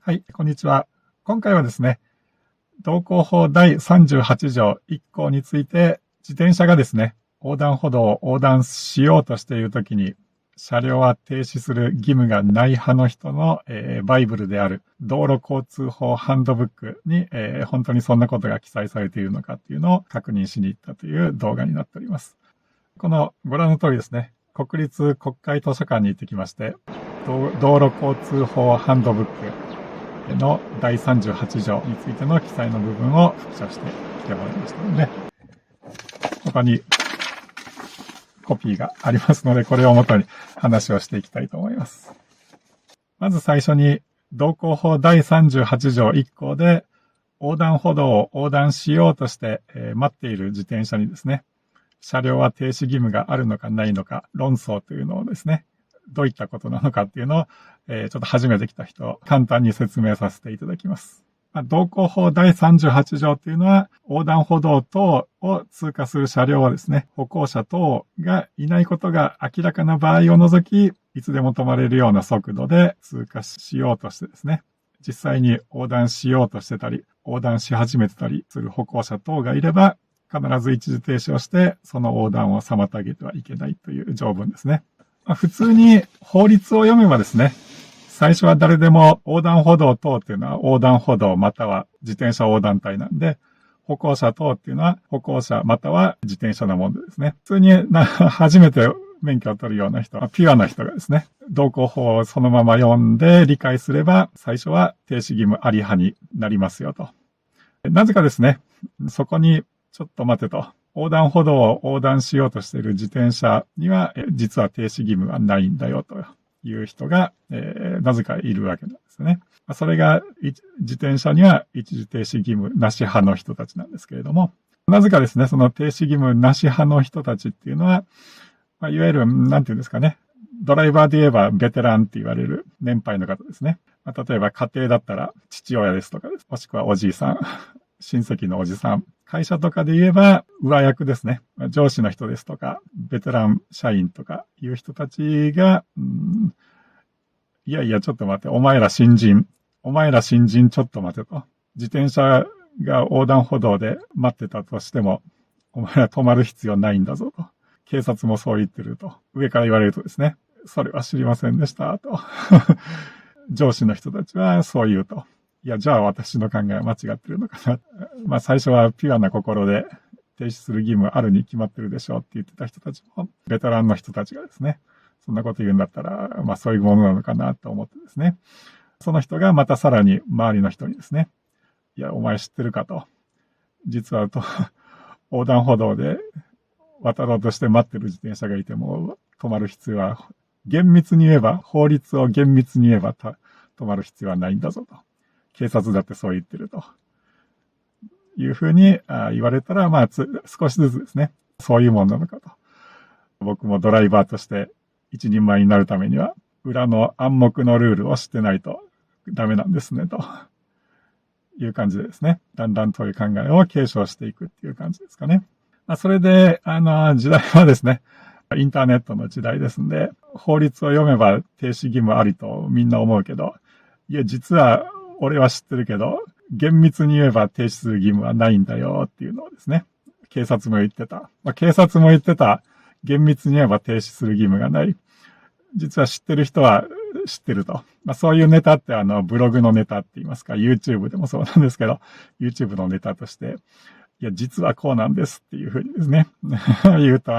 はい、こんにちは。今回はですね、道交法第38条1項について、自転車がですね、横断歩道を横断しようとしているときに、車両は停止する義務がない派の人の、バイブルである道路交通法ハンドブックに、本当にそんなことが記載されているのかっていうのを確認しに行ったという動画になっております。このご覧の通りですね、国立国会図書館に行ってきまして、道路交通法ハンドブックの第38条についての記載の部分を複写してきてもらいましたので、他にコピーがありますので、これをもとに話をしていきたいと思います。まず最初に、道交法第38条1項で、横断歩道を横断しようとして、待っている自転車にですね、車両は停止義務があるのかないのか、論争というのをですね、どういったことなのかっていうのを、ちょっと初めて来た人、簡単に説明させていただきます。道交法第38条というのは、横断歩道等を通過する車両はですね、歩行者等がいないことが明らかな場合を除き、いつでも止まれるような速度で通過しようとしてですね、実際に横断しようとしてたり、横断し始めてたりする歩行者等がいれば、必ず一時停止をして、その横断を妨げてはいけないという条文ですね。普通に法律を読めばですね、最初は誰でも横断歩道等っていうのは横断歩道または自転車横断帯なんで、歩行者等っていうのは歩行者または自転車のものでですね。普通に初めて免許を取るような人は、ピュアな人がですね、道交法をそのまま読んで理解すれば、最初は停止義務あり派になりますよと。なぜかですね、そこにちょっと待てと。横断歩道を横断しようとしている自転車には、実は停止義務はないんだよという人が、なぜかいるわけなんですね。それが、自転車には一時停止義務なし派の人たちなんですけれども、なぜかですね、その停止義務なし派の人たちっていうのは、いわゆる、なんていうんですかね、ドライバーで言えばベテランって言われる年配の方ですね。例えば家庭だったら父親ですとかです。もしくはおじいさん、親戚のおじさん。会社とかで言えば上役ですね。上司の人ですとか、ベテラン社員とかいう人たちが、いやいやちょっと待って、お前ら新人ちょっと待てと。自転車が横断歩道で待ってたとしても、お前ら止まる必要ないんだぞと。警察もそう言ってると。上から言われるとですね、それは知りませんでしたと。上司の人たちはそう言うと。いや、じゃあ私の考えは間違ってるのかな。最初はピュアな心で停止する義務あるに決まってるでしょうって言ってた人たちも、ベテランの人たちがですね、そんなこと言うんだったら、そういうものなのかなと思ってですね。その人がまたさらに周りの人にですね、いや、お前知ってるかと。実は横断歩道で渡ろうとして待ってる自転車がいても止まる必要は、厳密に言えば、法律を厳密に言えば止まる必要はないんだぞと。警察だってそう言ってると。いうふうに言われたら、少しずつですね、そういうもんなのかと。僕もドライバーとして一人前になるためには、裏の暗黙のルールを知ってないとダメなんですね、という感じでですね、だんだんという考えを継承していくっていう感じですかね。それで、時代はですね、インターネットの時代ですんで、法律を読めば停止義務ありとみんな思うけど、いや、実は俺は知ってるけど、厳密に言えば停止する義務はないんだよっていうのをですね、警察も言ってた。警察も言ってた、厳密に言えば停止する義務がない。実は知ってる人は知ってると。そういうネタってブログのネタって言いますか、YouTube でもそうなんですけど、YouTube のネタとして、いや、実はこうなんですっていうふうにですね、言うと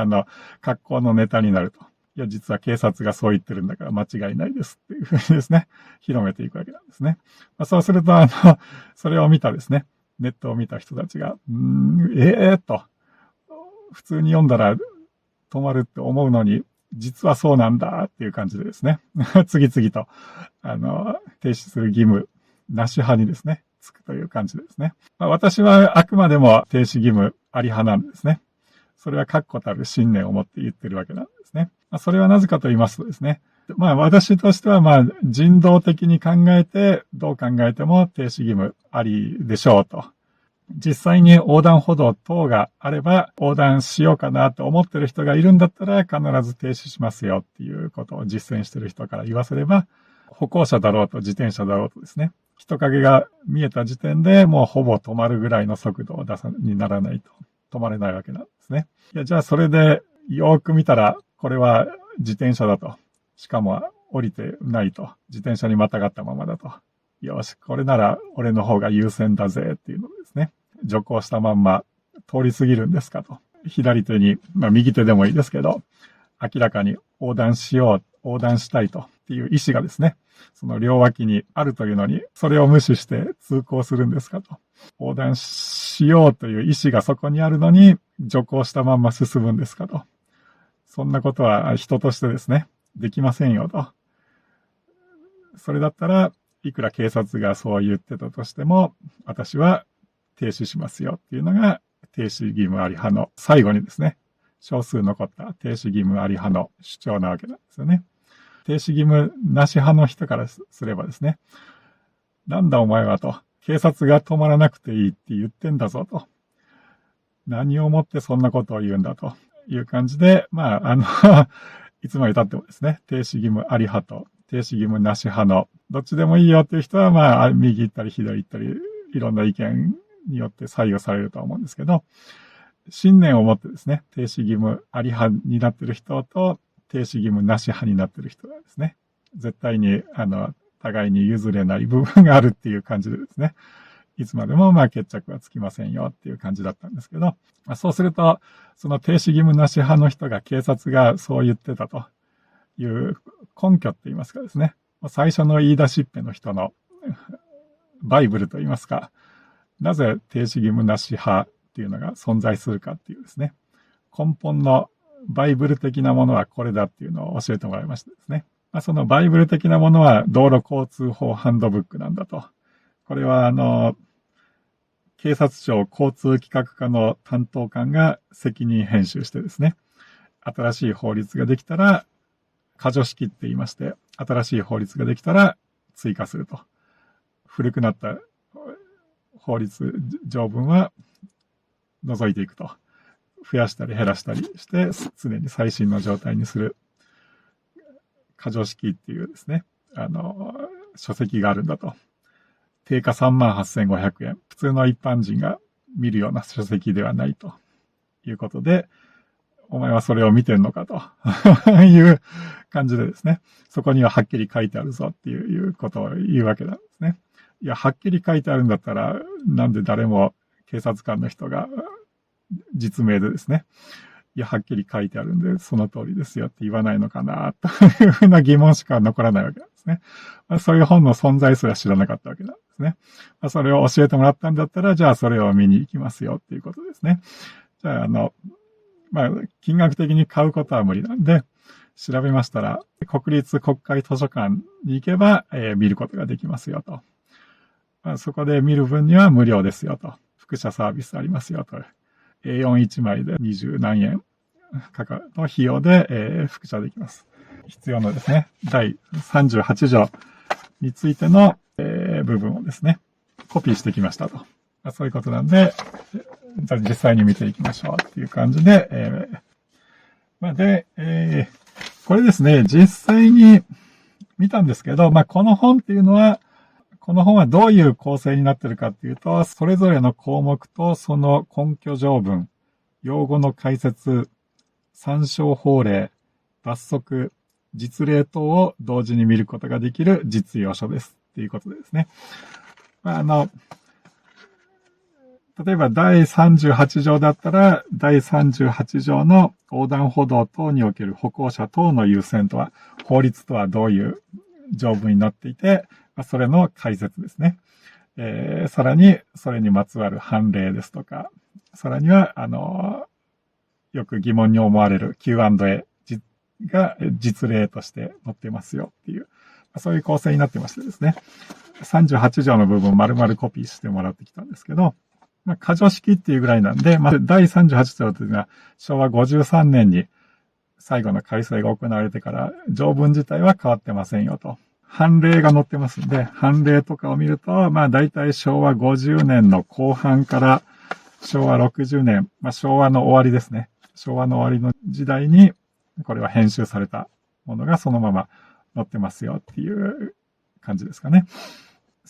格好のネタになると。いや、実は警察がそう言ってるんだから間違いないですっていうふうにですね、広めていくわけなんですね。そうすると、それを見たですね、ネットを見た人たちが、と、普通に読んだら止まるって思うのに、実はそうなんだっていう感じでですね、次々と、停止する義務なし派にですね、つくという感じですね。私はあくまでも停止義務あり派なんですね。それは確固たる信念を持って言ってるわけなんですね。それはなぜかと言いますとですね、私としては人道的に考えて、どう考えても停止義務ありでしょうと。実際に横断歩道等があれば横断しようかなと思ってる人がいるんだったら必ず停止しますよっていうことを実践してる人から言わせれば、歩行者だろうと自転車だろうとですね、人影が見えた時点でもうほぼ止まるぐらいの速度をにならないと止まれないわけなんですね。いや、じゃあそれでよーく見たら、これは自転車だと。しかも降りてないと。自転車にまたがったままだと。よし、これなら俺の方が優先だぜっていうのですね。徐行したまんま通り過ぎるんですかと。左手に、右手でもいいですけど、明らかに横断したいとっていう意思がですね、その両脇にあるというのに、それを無視して通行するんですかと。横断しようという意思がそこにあるのに、徐行したまんま進むんですかと。そんなことは人としてですね、できませんよと。それだったら、いくら警察がそう言ってたとしても、私は停止しますよっていうのが、停止義務あり派の最後にですね、少数残った停止義務あり派の主張なわけなんですよね。停止義務なし派の人からすればですね、なんだお前はと、警察が止まらなくていいって言ってんだぞと。何をもってそんなことを言うんだという感じで、いつまで経ってもですね、停止義務あり派と停止義務なし派の、どっちでもいいよっていう人は、右行ったり左行ったり、いろんな意見によって左右されると思うんですけど、信念を持ってですね、停止義務あり派になっている人と、停止義務なし派になっている人がですね、絶対に、互いに譲れない部分があるっていう感じでですね、いつまでも決着はつきませんよっていう感じだったんですけど、そうすると、その停止義務なし派の人が警察がそう言ってたという根拠って言いますかですね、最初の言い出しっぺの人のバイブルと言いますか、なぜ停止義務なし派っていうのが存在するかっていうですね、根本のバイブル的なものはこれだっていうのを教えてもらいましてですね。そのバイブル的なものは道路交通法ハンドブックなんだと。これは警察庁交通企画課の担当官が責任編集してですね、新しい法律ができたら、過剰式って言いまして、新しい法律ができたら追加すると。古くなった法律条文は除いていくと。増やしたり減らしたりして、常に最新の状態にする。過剰式っていうですね、書籍があるんだと。定価38,500円。普通の一般人が見るような書籍ではないということで、お前はそれを見てんのかという感じでですね、そこにははっきり書いてあるぞっていうことを言うわけなんですね。いや、はっきり書いてあるんだったら、なんで誰も警察官の人が実名でですね、いや、はっきり書いてあるんで、その通りですよって言わないのかな、というふうな疑問しか残らないわけなんですね。そういう本の存在すら知らなかったわけなんですね。それを教えてもらったんだったら、じゃあそれを見に行きますよっていうことですね。じゃあ、金額的に買うことは無理なんで、調べましたら、国立国会図書館に行けば、見ることができますよと。そこで見る分には無料ですよと。複写サービスありますよと。A41 枚で20何円の費用で、複写できます。必要なですね、第38条についての、部分をですね、コピーしてきましたと。そういうことなんで、じゃあ実際に見ていきましょうっていう感じで、これですね、実際に見たんですけど、この本っていうのは、この本はどういう構成になっているかっていうと、それぞれの項目とその根拠条文、用語の解説、参照法令、罰則、実例等を同時に見ることができる実用書ですっていうことでですね。例えば第38条だったら、第38条の横断歩道等における歩行者等の優先とは、法律とはどういう条文になっていて、それの解説ですね。さらに、それにまつわる判例ですとか、さらには、よく疑問に思われる Q&A が実例として載ってますよっていう、そういう構成になってましてですね。38条の部分を丸々コピーしてもらってきたんですけど、過剰式っていうぐらいなんで、第38条というのは昭和53年に最後の改正が行われてから条文自体は変わってませんよと。判例が載ってますんで、判例とかを見ると、大体昭和50年の後半から昭和60年、昭和の終わりですね。昭和の終わりの時代に、これは編集されたものがそのまま載ってますよっていう感じですかね。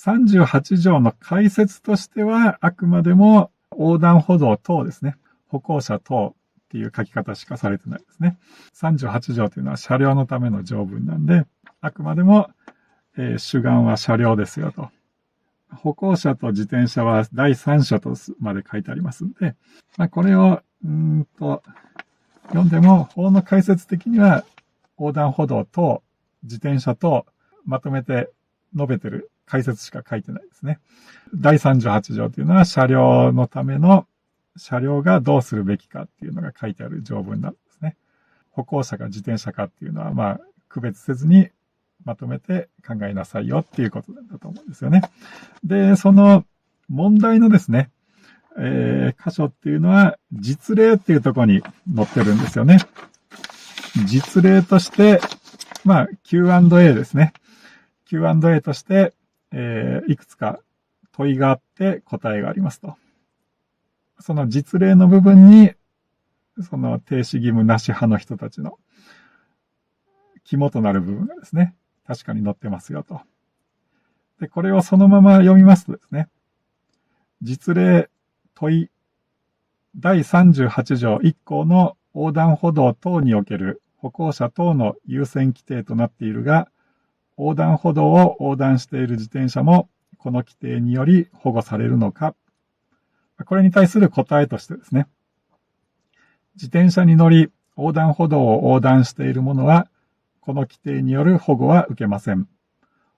38条の解説としては、あくまでも横断歩道等ですね。歩行者等っていう書き方しかされてないですね。38条というのは車両のための条文なんで、あくまでも、主眼は車両ですよと。歩行者と自転車は第三者とまで書いてありますんで、これを、読んでも、法の解説的には、横断歩道と自転車とまとめて述べてる解説しか書いてないですね。第38条というのは車両のための車両がどうするべきかっていうのが書いてある条文なんですね。歩行者か自転車かっていうのは区別せずにまとめて考えなさいよっていうことだと思うんですよね。で、その問題のですね、箇所っていうのは実例っていうところに載ってるんですよね。実例として、Q&A ですね。Q&A として、いくつか問いがあって答えがありますと。その実例の部分に、その停止義務なし派の人たちの肝となる部分がですね、確かに載ってますよと。で、これをそのまま読みますとですね、実例問い第38条1項の横断歩道等における歩行者等の優先規定となっているが、横断歩道を横断している自転車もこの規定により保護されるのか。これに対する答えとしてですね、自転車に乗り横断歩道を横断している者は、この規定による保護は受けません。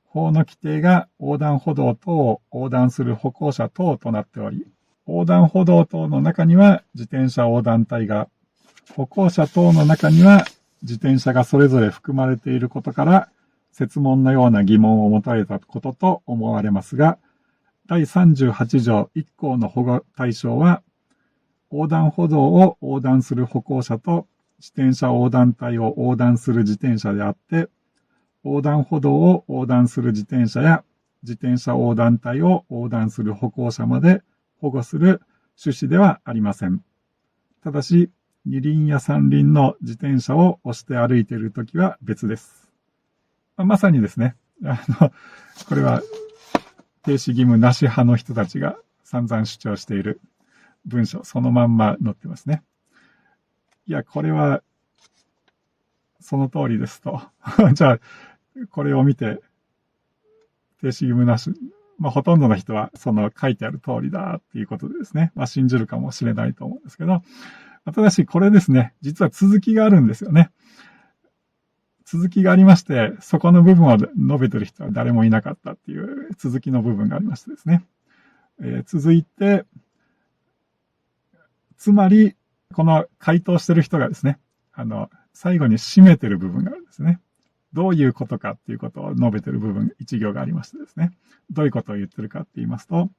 法の規定が横断歩道等を横断する歩行者等となっており、横断歩道等の中には自転車横断帯が、歩行者等の中には自転車がそれぞれ含まれていることから、設問のような疑問を持たれたことと思われますが、第38条1項の保護対象は、横断歩道を横断する歩行者と自転車横断帯を横断する自転車であって、横断歩道を横断する自転車や自転車横断帯を横断する歩行者まで保護する趣旨ではありません。ただし、二輪や三輪の自転車を押して歩いているときは別です。まさにですね、これは停止義務なし派の人たちが散々主張している文章、そのまんま載ってますね。いや、これは、その通りですと。じゃあ、これを見て、停止義務なし、ほとんどの人はその書いてある通りだっていうことでですね、信じるかもしれないと思うんですけど、ただしこれですね、実は続きがあるんですよね。続きがありまして、そこの部分を述べてる人は誰もいなかったっていう続きの部分がありましてですね。続いて、つまり、この回答してる人がですね、最後に締めてる部分があるんですね。どういうことかっていうことを述べてる部分、一行がありましてですね。どういうことを言ってるかって言いますと、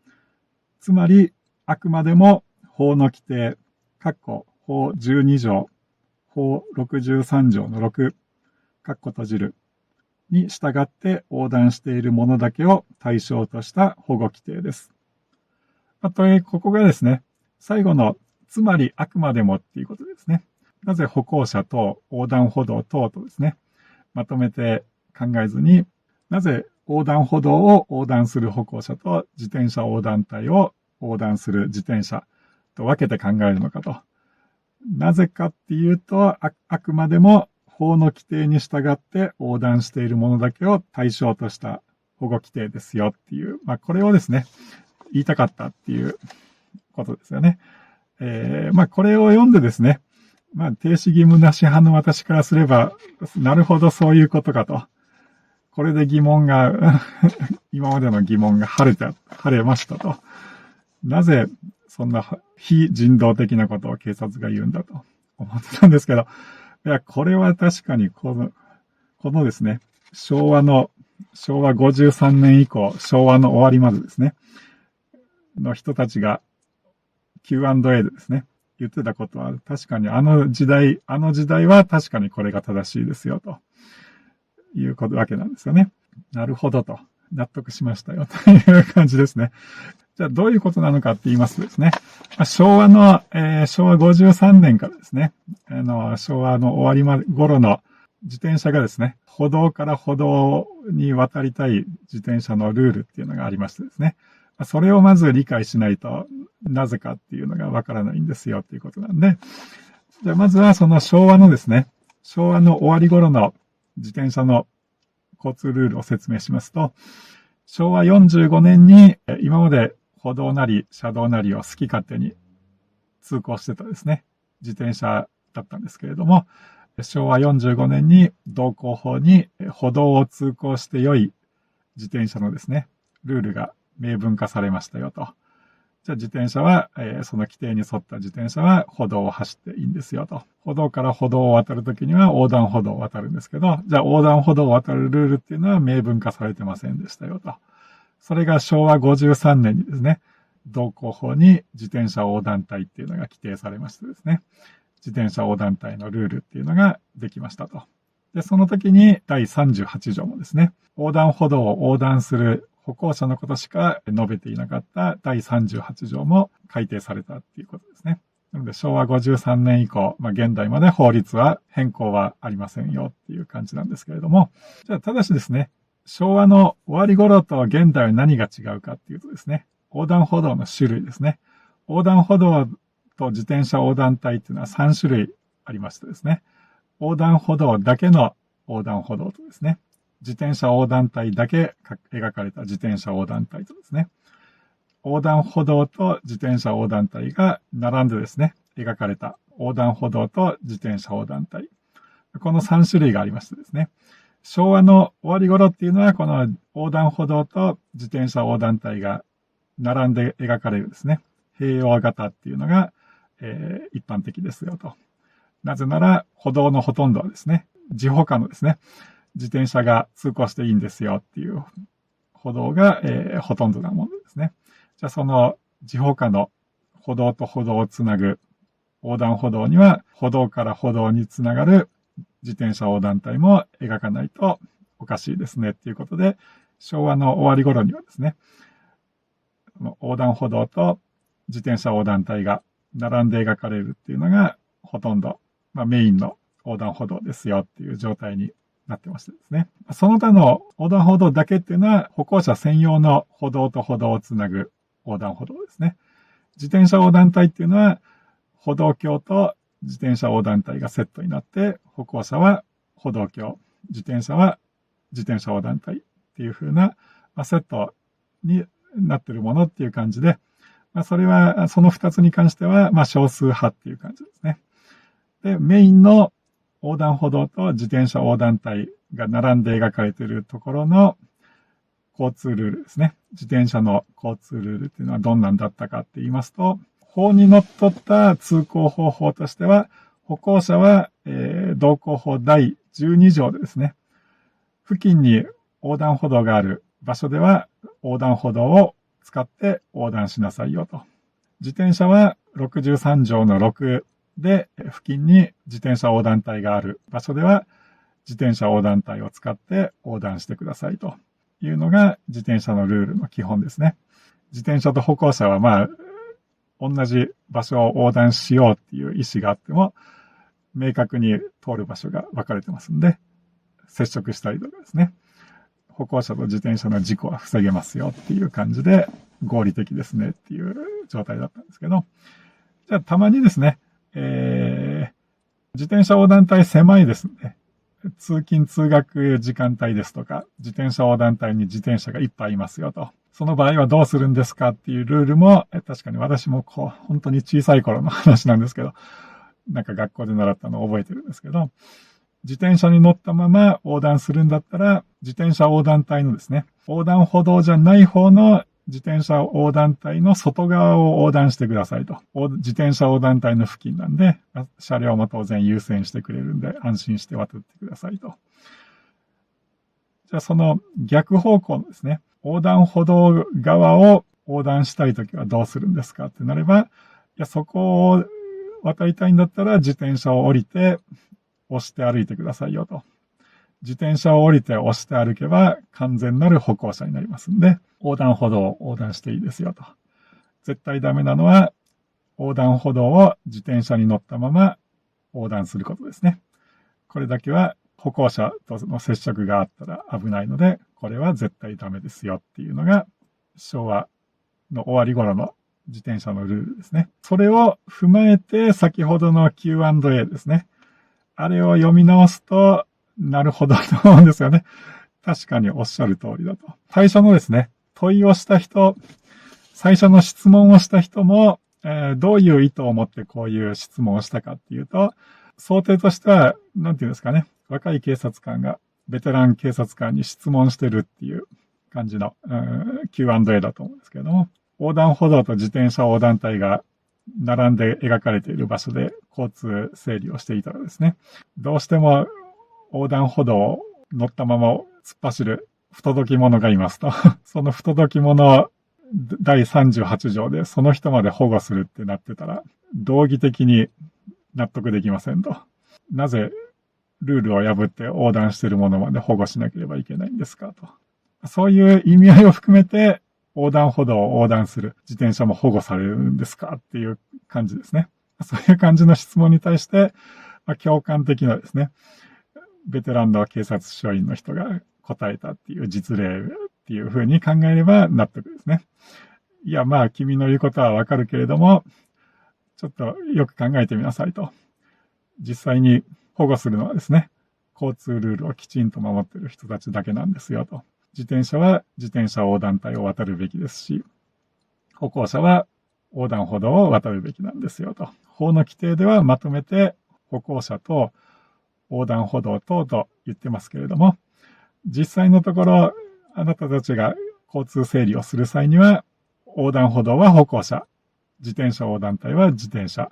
つまり、あくまでも法の規定、法12条、法63条の6、閉じるに従って横断しているものだけを対象とした保護規定です。ここがですね、最後のつまりあくまでもっていうことですね。なぜ歩行者と横断歩道等とですね、まとめて考えずに、なぜ横断歩道を横断する歩行者と自転車横断帯を横断する自転車と分けて考えるのかと。なぜかっていうと、あくまでも法の規定に従って横断しているものだけを対象とした保護規定ですよっていう、これをですね、言いたかったっていうことですよね。これを読んでですね、停止義務なし派の私からすれば、なるほどそういうことかと。これで疑問が、今までの疑問が晴れましたと。なぜそんな非人道的なことを警察が言うんだと思ってたんですけど、いや、これは確かにこのですね、昭和53年以降、昭和の終わりまでですね、の人たちが Q&A でですね、言ってたことは確かにあの時代は確かにこれが正しいですよというわけなんですよね。なるほどと。納得しましたよという感じですね。じゃあどういうことなのかって言いますとですね、昭和53年からですね、昭和の終わり頃の自転車がですね、歩道から歩道に渡りたい自転車のルールっていうのがありましてですね、それをまず理解しないと、なぜかっていうのがわからないんですよっていうことなんで、じゃあまずはその昭和のですね、昭和の終わり頃の自転車の交通ルールを説明しますと、昭和45年に今まで歩道なり車道なりを好き勝手に通行してたですね、自転車だったんですけれども、昭和45年に道交法に歩道を通行して良い自転車のですね、ルールが明文化されましたよと。じゃあ自転車は、その規定に沿った自転車は歩道を走っていいんですよと。歩道から歩道を渡るときには横断歩道を渡るんですけど、じゃあ横断歩道を渡るルールっていうのは明文化されてませんでしたよと。それが昭和53年にですね、道交法に自転車横断帯っていうのが規定されましてですね、自転車横断帯のルールっていうのができましたと。で、その時に第38条もですね、横断歩道を横断する歩行者のことしか述べていなかった第38条も改定されたっていうことですね。なので昭和53年以降、現代まで法律は変更はありませんよっていう感じなんですけれども、じゃあただしですね、昭和の終わり頃と現代は何が違うかっていうとですね、横断歩道の種類ですね。横断歩道と自転車横断帯っていうのは3種類ありましてですね。横断歩道だけの横断歩道とですね。自転車横断帯だけ描かれた自転車横断帯とですね。横断歩道と自転車横断帯が並んでですね、描かれた横断歩道と自転車横断帯。この3種類がありましてですね。昭和の終わり頃っていうのは、この横断歩道と自転車横断帯が並んで描かれるですね。併用型っていうのが、一般的ですよと。なぜなら、歩道のほとんどはですね、自歩化のですね、自転車が通行していいんですよっていう歩道が、ほとんどなものですね。じゃあその自歩化の歩道と歩道をつなぐ横断歩道には、歩道から歩道につながる自転車横断帯も描かないとおかしいですねっていうことで、昭和の終わり頃にはですね、横断歩道と自転車横断帯が並んで描かれるっていうのがほとんど、メインの横断歩道ですよっていう状態になってましてですね。その他の横断歩道だけっていうのは歩行者専用の歩道と歩道をつなぐ横断歩道ですね。自転車横断帯っていうのは歩道橋と自転車横断帯がセットになって歩行者は歩道橋、自転車は自転車横断帯っていう風なセットになっているものっていう感じで、それは、その2つに関しては、少数派っていう感じですね。で、メインの横断歩道と自転車横断帯が並んで描かれているところの交通ルールですね。自転車の交通ルールっていうのはどんなんだったかって言いますと、法にのっとった通行方法としては、歩行者は、道交法第12条でですね、付近に横断歩道がある場所では横断歩道を使って横断しなさいよと。自転車は63条の6で付近に自転車横断帯がある場所では自転車横断帯を使って横断してくださいというのが自転車のルールの基本ですね。自転車と歩行者は同じ場所を横断しようっていう意思があっても明確に通る場所が分かれてますんで、接触したりとかですね。歩行者と自転車の事故は防げますよっていう感じで合理的ですねっていう状態だったんですけど、じゃあたまにですね、自転車横断帯狭いですね。通勤通学時間帯ですとか、自転車横断帯に自転車がいっぱいいますよと。その場合はどうするんですかっていうルールも、確かに私も本当に小さい頃の話なんですけど、なんか学校で習ったのを覚えてるんですけど、自転車に乗ったまま横断するんだったら、自転車横断帯のですね、横断歩道じゃない方の自転車横断帯の外側を横断してくださいと。自転車横断帯の付近なんで、車両も当然優先してくれるんで安心して渡ってくださいと。じゃあその逆方向のですね、横断歩道側を横断したいときはどうするんですかってなれば、いや、そこを渡りたいんだったら自転車を降りて押して歩いてくださいよと。自転車を降りて押して歩けば完全なる歩行者になりますんで、横断歩道を横断していいですよと。絶対ダメなのは、横断歩道を自転車に乗ったまま横断することですね。これだけは歩行者との接触があったら危ないので、これは絶対ダメですよっていうのが、昭和の終わり頃の自転車のルールですね。それを踏まえて、先ほどの Q&A ですね。あれを読み直すと、なるほどと思うんですよね。確かにおっしゃる通りだと。最初のですね、問いをした人、最初の質問をした人も、どういう意図を持ってこういう質問をしたかっていうと、想定としては、なんていうんですかね、若い警察官がベテラン警察官に質問してるっていう感じの、Q&A だと思うんですけれども、横断歩道と自転車横断帯が並んで描かれている場所で交通整理をしていたらですね、どうしても横断歩道を乗ったまま突っ走る不届き者がいますと。その不届き者第38条でその人まで保護するってなってたら、道義的に納得できませんと。なぜルールを破って横断しているものまで保護しなければいけないんですかと。そういう意味合いを含めて、横断歩道を横断する自転車も保護されるんですかっていう感じですね。そういう感じの質問に対して、共感的なですね、ベテランの警察署員の人が答えたっていう実例っていう風に考えれば納得ですね。いや、君の言うことはわかるけれども、ちょっとよく考えてみなさいと。実際に保護するのはですね、交通ルールをきちんと守っている人たちだけなんですよと。自転車は自転車横断帯を渡るべきですし、歩行者は横断歩道を渡るべきなんですよと。法の規定ではまとめて歩行者と横断歩道等と言ってますけれども、実際のところ、あなたたちが交通整理をする際には、横断歩道は歩行者、自転車横断帯は自転車っ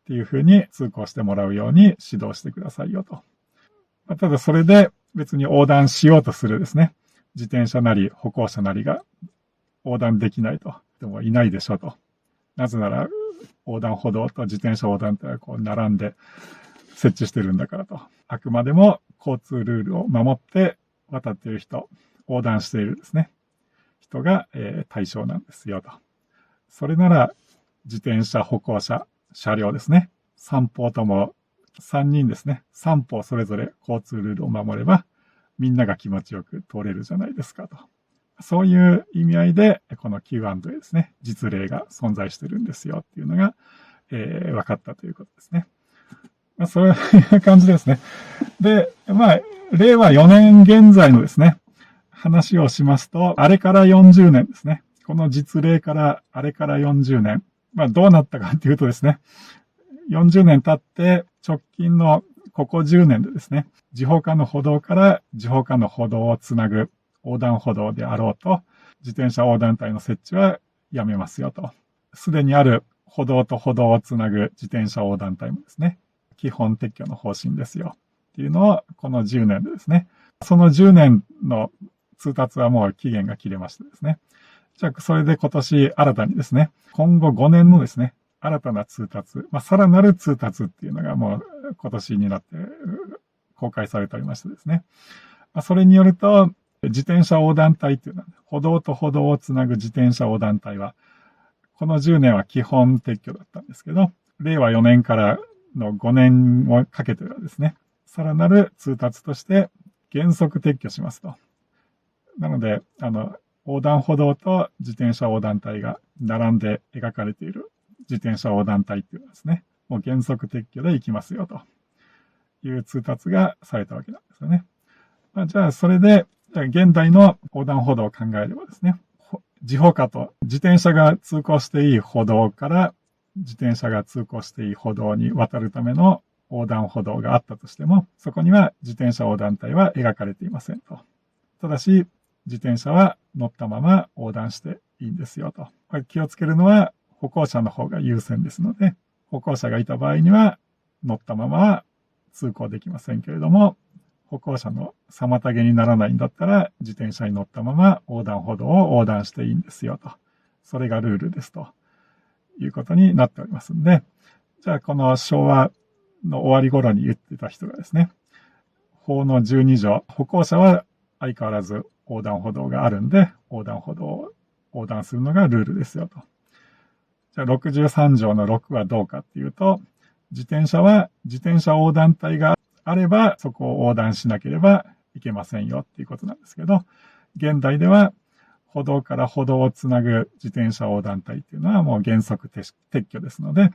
ていう風に通行してもらうように指導してくださいよと。ただそれで別に横断しようとするですね、自転車なり歩行者なりが横断できないと。でもいないでしょと。なぜなら横断歩道と自転車横断帯はこう並んで設置してるんだからと。あくまでも交通ルールを守って渡っている人、横断しているですね、人が対象なんですよと。それなら自転車、歩行者、車両ですね。三方とも3人ですね。三方それぞれ交通ルールを守ればみんなが気持ちよく通れるじゃないですかと。そういう意味合いでこの Q&A ですね。実例が存在してるんですよっていうのが、分かったということですね。そういう感じですね。で、令和4年現在のですね、話をしますと、あれから40年ですね。この実例からあれから40年。どうなったかっていうとですね、40年経って直近のここ10年でですね、自歩化の歩道から自歩化の歩道をつなぐ横断歩道であろうと、自転車横断帯の設置はやめますよと。すでにある歩道と歩道をつなぐ自転車横断帯もですね、基本撤去の方針ですよ。っていうのをこの10年でですね、その10年の通達はもう期限が切れましてですね。じゃあ、それで今年新たにですね、今後5年のですね、新たな通達、さらなる通達っていうのがもう今年になって公開されておりましてですね。それによると、自転車横断帯っていうのは、歩道と歩道をつなぐ自転車横断帯は、この10年は基本撤去だったんですけど、令和4年からの5年をかけてはですね、さらなる通達として原則撤去しますと。なので、横断歩道と自転車横断帯が並んで描かれている自転車横断帯っていうのはですね、もう原則撤去で行きますよという通達がされたわけなんですよね。じゃあ、それで、現代の横断歩道を考えればですね、自歩化と自転車が通行していい歩道から自転車が通行していい歩道に渡るための横断歩道があったとしても、そこには自転車横断帯は描かれていませんと。ただし、自転車は乗ったまま横断していいんですよと。これ気をつけるのは歩行者の方が優先ですので、歩行者がいた場合には乗ったままは通行できませんけれども、歩行者の妨げにならないんだったら自転車に乗ったまま横断歩道を横断していいんですよと。それがルールですということになっておりますんで、じゃあこの昭和の終わり頃に言ってた人がですね、法の12条、歩行者は相変わらず横断歩道があるんで、横断歩道を横断するのがルールですよと。じゃあ63条の6はどうかっていうと、自転車は自転車横断帯があれば、そこを横断しなければいけませんよっていうことなんですけど、現代では歩道から歩道をつなぐ自転車横断帯っていうのはもう原則撤去ですので、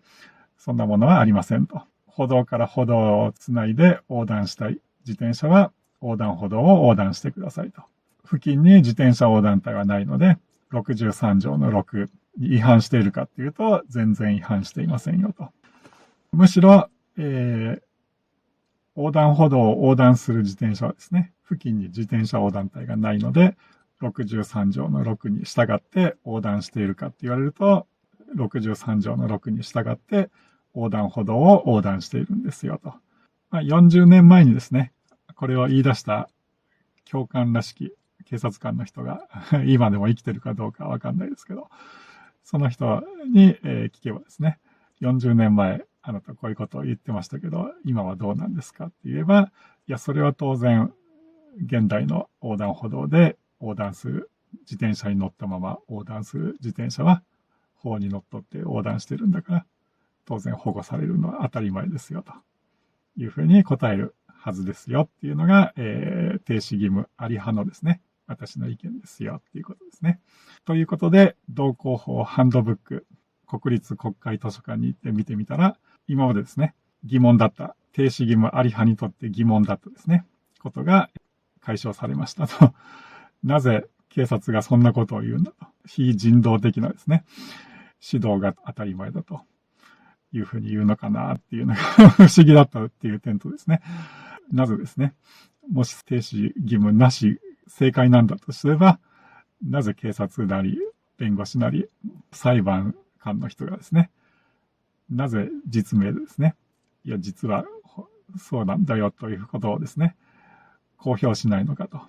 そんなものはありませんと。歩道から歩道をつないで横断したい自転車は横断歩道を横断してくださいと。付近に自転車横断帯はないので、63条の6に違反しているかっていうと、全然違反していませんよと。むしろ、横断歩道を横断する自転車はですね、付近に自転車横断帯がないので、63条の6に従って横断しているかって言われると、63条の6に従って横断歩道を横断しているんですよと。40年前にですね、これを言い出した教官らしき警察官の人が今でも生きてるかどうかわかんないですけど、その人に聞けばですね、40年前あなたこういうことを言ってましたけど、今はどうなんですかって言えば、いや、それは当然現代の横断歩道で横断する自転車に乗ったまま横断する自転車は法にのっとって横断してるんだから、当然保護されるのは当たり前ですよというふうに答えるはずですよっていうのが、停止義務あり派のですね、私の意見ですよっていうことですね。ということで、道交法ハンドブック、国立国会図書館に行って見てみたら、今までですね、疑問だった、停止義務あり派にとって疑問だったですね、ことが解消されましたと。なぜ警察がそんなことを言うんだと。非人道的なですね、指導が当たり前だというふうに言うのかなっていうのが不思議だったっていう点とですね、なぜですね、もし停止義務なし正解なんだとすれば、なぜ警察なり弁護士なり裁判官の人がですね、なぜ実名でですね、いや実はそうなんだよということをですね、公表しないのかと。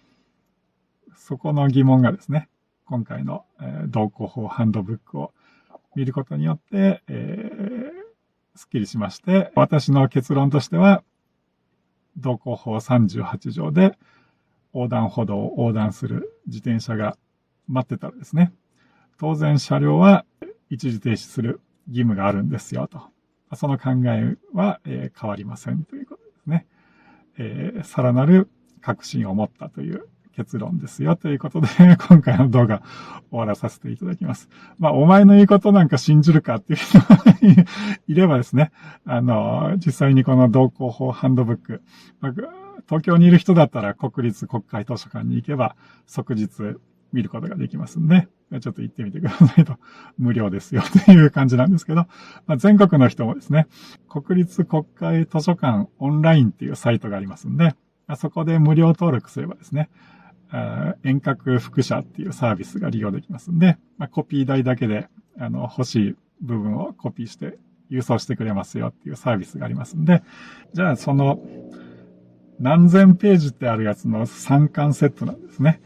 そこの疑問がですね、今回の道交法ハンドブックを見ることによって、すっきりしまして、私の結論としては、道交法38条で横断歩道を横断する自転車が待ってたらですね、当然車両は一時停止する義務があるんですよと。その考えは、変わりませんということですね。さらなる確信を持ったという結論ですよということで、今回の動画終わらさせていただきます。お前の言うことなんか信じるかっていう人がいればですね、実際にこの道交法ハンドブック、東京にいる人だったら国立国会図書館に行けば即日見ることができますんで、ちょっと行ってみてくださいと。無料ですよという感じなんですけど、全国の人もですね、国立国会図書館オンラインっていうサイトがありますんで、そこで無料登録すればですね、遠隔複写っていうサービスが利用できますんで、コピー代だけで欲しい部分をコピーして郵送してくれますよっていうサービスがありますんで、じゃあその何千ページってあるやつの3巻セットなんですね。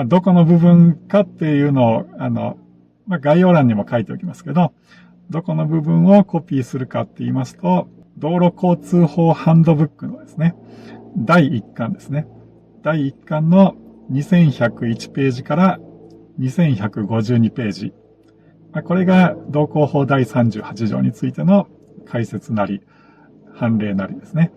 どこの部分かっていうのを概要欄にも書いておきますけど、どこの部分をコピーするかって言いますと、道路交通法ハンドブックのですね、第1巻ですね。第1巻の2101ページから2152ページ。これが道交法第38条についての解説なり、判例なりですね。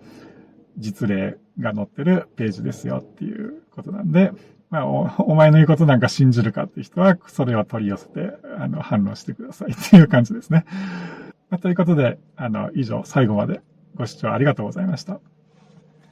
実例が載ってるページですよっていうことなんで、お前の言うことなんか信じるかっていう人は、それを取り寄せて、反論してくださいっていう感じですね。ということで、以上、最後までご視聴ありがとうございました。